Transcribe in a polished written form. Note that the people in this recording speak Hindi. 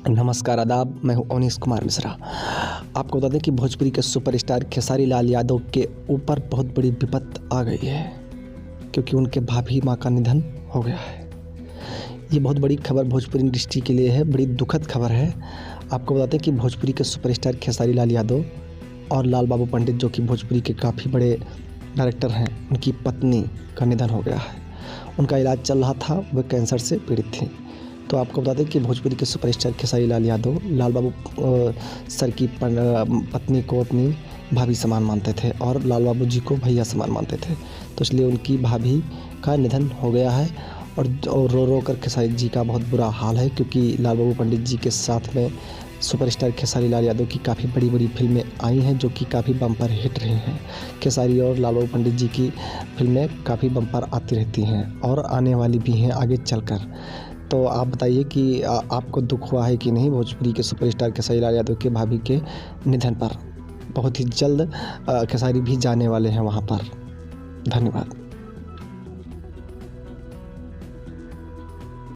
नमस्कार आदाब, मैं हूं अवनीश कुमार मिश्रा। आपको बता दें कि भोजपुरी के सुपरस्टार खेसारी लाल यादव के ऊपर बहुत बड़ी विपत्त आ गई है, क्योंकि उनके भाभी माँ का निधन हो गया है। ये बहुत बड़ी खबर भोजपुरी इंडस्ट्री के लिए है, बड़ी दुखद खबर है। आपको बताते हैं कि भोजपुरी के सुपरस्टार खेसारी लाल यादव और लाल बाबू पंडित, जो कि भोजपुरी के काफ़ी बड़े डायरेक्टर हैं, उनकी पत्नी का निधन हो गया है। उनका इलाज चल रहा था, वे कैंसर से पीड़ित थी। तो आपको बता दें कि भोजपुरी के सुपरस्टार खेसारी लाल यादव लाल बाबू सर की पत्नी को अपनी भाभी समान मानते थे और लाल बाबू जी को भैया समान मानते थे। तो इसलिए उनकी भाभी का निधन हो गया है और रो रो कर खेसारी जी का बहुत बुरा हाल है, क्योंकि लाल बाबू पंडित जी के साथ में सुपरस्टार खेसारी लाल यादव की काफ़ी बड़ी बड़ी फिल्में आई हैं, जो कि काफ़ी बम्पर हिट रही हैं। खेसारी और लाल बाबू पंडित जी की फिल्में काफ़ी बम्पर आती रहती हैं और आने वाली भी हैं आगे चलकर। तो आप बताइए कि आपको दुख हुआ है कि नहीं भोजपुरी के सुपरस्टार खेसारी लाल यादव के भाभी के निधन पर। बहुत ही जल्द खेसारी भी जाने वाले हैं वहाँ पर। धन्यवाद।